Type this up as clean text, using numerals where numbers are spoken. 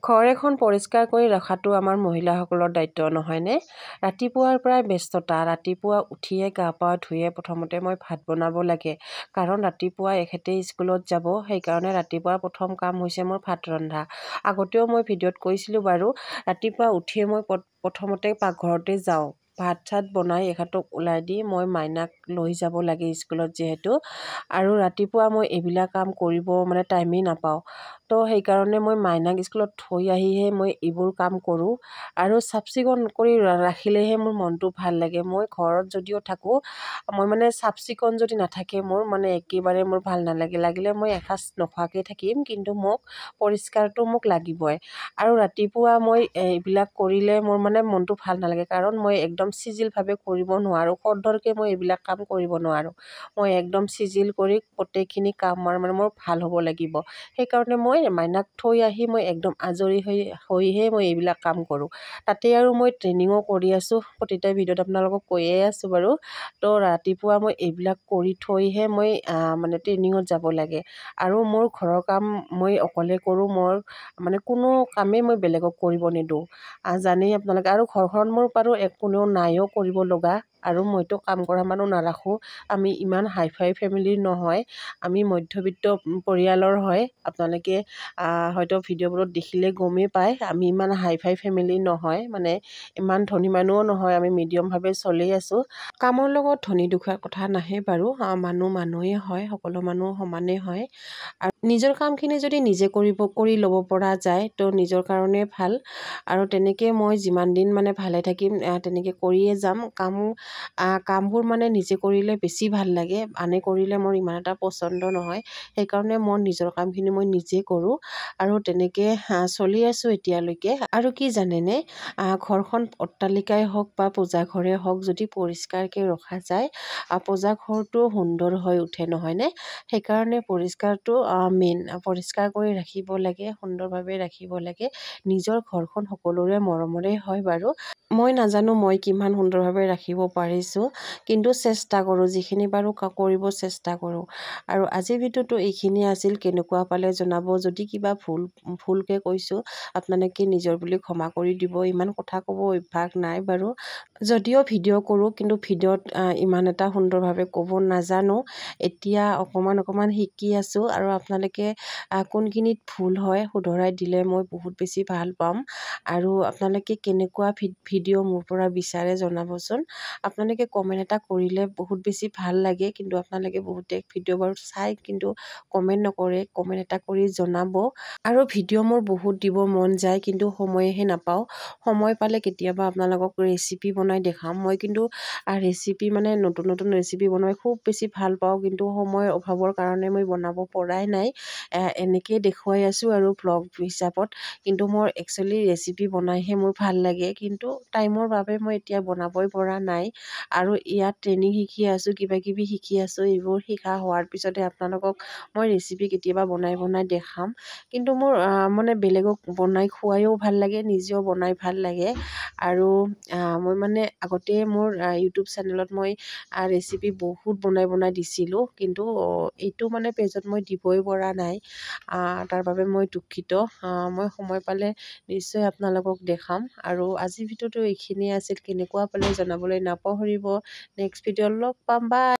ঘৰ এখন পৰিষ্কাৰ কৰি ৰখাটো আমাৰ মহিলাসকলৰ দায়িত্ব নহয়নে? ৰাতিপুৱাৰ পৰাই ব্যস্ততা। ৰাতিপুৱা উঠিয়ে গা পা ধুয়ে প্ৰথমতে মই ভাত বনাব লাগে। কাৰণ ৰাতিপুৱা এখেতে স্কুলত যাব, সেইকাৰণে ৰাতিপুৱাৰ প্ৰথম কাম হৈছে মোৰ ভাত ৰন্ধা। আগতেও মই ভিডিঅ'ত কৈছিলোঁ বাৰু, ৰাতিপুৱা উঠিয়ে মই প্ৰথমতে পাকঘৰতে যাওঁ। ভাত চাত বনাই এখেতক ওলাই দি মই মাইনাক লৈ যাব লাগে স্কুলত যিহেতু। আৰু ৰাতিপুৱা মই এইবিলাক কাম কৰিব টাইমেই নাপাওঁ। তো সেইকাৰণে মই মাইনাক স্কুলত থৈ আহিহে মই এইবোৰ কাম কৰোঁ। আৰু চাফ চিকুণ কৰি ৰাখিলেহে মোৰ মনটো ভাল লাগে। মই ঘৰত যদিও থাকোঁ, মই চাফ চিকুণ যদি নাথাকে মোৰ একেবাৰে মোৰ ভাল নালাগে। লাগিলে মই এসাঁজ নোখোৱাকৈ থাকিম, কিন্তু পৰিষ্কাৰটো মোক লাগিবই। আৰু ৰাতিপুৱা মই এইবিলাক কৰিলে মোৰ মনটো ভাল নালাগে, কাৰণ মই একদম চিজিলভাৱে কৰিব নোৱাৰোঁ। খৰধৰকৈ মই এইবিলাক কাম কৰিব নোৱাৰোঁ। মই একদম চিজিল কৰি প্ৰত্যেকখিনি কাম মোৰ ভাল হ'ব লাগিব। সেইকাৰণে মই মাইনাক থৈ আহি মই একদম আজৰি হৈহে মই এইবিলাক কাম কৰোঁ। তাতে আৰু মই ট্ৰেইনিঙো কৰি আছোঁ, প্ৰতিটা ভিডিঅ'ত আপোনালোকক কৈয়ে আছোঁ বাৰু। তো ৰাতিপুৱা মই এইবিলাক কৰি থৈহে মই ট্ৰেইনিঙত যাব লাগে। আৰু মোৰ ঘৰৰ কাম মই অকলে কৰোঁ। মোৰ কোনো কামেই মই বেলেগক কৰিব নিদিওঁ, জানেই আপোনালোকে। আৰু ঘৰখনত মোৰ বাৰু কোনেও নাইও কৰিব লগা, আৰু মইতো কাম কৰা মানুহ নাৰাখোঁ। আমি ইমান হাই ফাই ফেমিলিৰ নহয়, আমি মধ্যবিত্ত পৰিয়ালৰ হয়। আপোনালোকে হয়তো ভিডিঅ'বোৰত দেখিলে গমেই পায়, আমি ইমান হাই ফাই ফেমিলি নহয়, ইমান ধনী মানুহো নহয়, আমি মিডিয়ামভাৱে চলি আছোঁ। কামৰ লগত ধনী দুখীয়া কথা নাহে বাৰু, মানুহেই হয়, সকলো মানুহ সমানেই হয়। আৰু নিজৰ কামখিনি যদি নিজে কৰি ল'ব পৰা যায় তো নিজৰ কাৰণে ভাল। আৰু তেনেকৈ মই যিমান দিন ভালে থাকিম তেনেকৈ কৰিয়ে যাম। কামবোৰ নিজে কৰিলে বেছি ভাল লাগে, আনে কৰিলে মোৰ ইমান এটা পচন্দ নহয়। সেইকাৰণে মোৰ নিজৰ কামখিনি মই নিজে কৰোঁ, আৰু তেনেকৈ চলি আছোঁ এতিয়ালৈকে। আৰু কি জানেনে, ঘৰখন অট্টালিকাই হওক বা পূজা ঘৰে হওক, যদি পৰিষ্কাৰকৈ ৰখা যায়, পূজা ঘৰটো সুন্দৰ হৈ উঠে নহয়নে? সেইকাৰণে পৰিষ্কাৰটো মেইন। পৰিষ্কাৰ কৰি ৰাখিব লাগে, সুন্দৰভাৱে ৰাখিব লাগে। নিজৰ ঘৰখন সকলোৰে মৰমৰে হয় বাৰু। মই নাজানো মই কিমান সুন্দৰভাৱে ৰাখিব পাৰিছোঁ, কিন্তু চেষ্টা কৰোঁ, যিখিনি পাৰোঁ কৰিব চেষ্টা কৰোঁ। আৰু আজিৰ ভিডিঅ'টো এইখিনি আছিল। কেনেকুৱা পালে জনাব। যদি কিবা ভুলকৈ কৈছোঁ, আপোনালোকে নিজৰ বুলি ক্ষমা কৰি দিব। ইমান কথা ক'ব অভ্যাস নাই বাৰু। যদিও ভিডিঅ' কৰোঁ, কিন্তু ভিডিঅ'ত ইমান এটা সুন্দৰভাৱে ক'ব নাজানো। এতিয়া অকণমান শিকি আছোঁ, আৰু আপোনালোকে কোনখিনিত ভুল হয় শুধৰাই দিলে মই বহুত বেছি ভাল পাম। আৰু আপোনালোকে কেনেকুৱা ভিডিঅ' মোৰ পৰা বিচাৰে জনাবচোন। আপোনালোকে কমেণ্ট এটা কৰিলে বহুত বেছি ভাল লাগে, কিন্তু আপোনালোকে বহুতে ভিডিঅ' বাৰু চাই কিন্তু কমেণ্ট নকৰে। কমেণ্ট এটা কৰি জনাব। আৰু ভিডিঅ' মোৰ বহুত দিব মন যায়, কিন্তু সময়হে নাপাওঁ। সময় পালে কেতিয়াবা আপোনালোকক ৰেচিপি বনাই দেখাম। মই কিন্তু ৰেচিপি নতুন নতুন ৰেচিপি বনাই খুব বেছি ভাল পাওঁ, কিন্তু সময়ৰ অভাৱৰ কাৰণে মই বনাব পৰাই নাই। এনেকেই দেখুৱাই আছোঁ আৰু ভ্লগ হিচাপত। কিন্তু মোৰ একচুৱেলি ৰেচিপি বনাইহে মোৰ ভাল লাগে, কিন্তু টাইমৰ বাবে মই এতিয়া বনাবই পৰা নাই। আৰু ইয়াত ট্ৰেইনিং শিকি আছোঁ, কিবাকিবি শিকি আছোঁ। এইবোৰ শিকা হোৱাৰ পিছতে আপোনালোকক মই ৰেচিপি কেতিয়াবা বনাই দেখাম। কিন্তু মোৰ বেলেগক বনাই খুৱাইও ভাল লাগে, নিজেও বনাই ভাল লাগে। আৰু মই আগতে মোৰ ইউটিউব চেনেলত মই ৰেচিপি বহুত বনাই দিছিলোঁ, কিন্তু এইটো পেজত মই দিবই পৰা নাই। তাৰ বাবে মই দুখিত। মই সময় পালে নিশ্চয় আপোনালোকক দেখাম। আৰু আজিৰ ভিডিঅ'টো এইখিনিয়ে আছিল। কেনেকুৱা পালে জনাবলৈ নাপাহৰিব। নেক্সট ভিডিঅ'ত লগ পাম। বাই।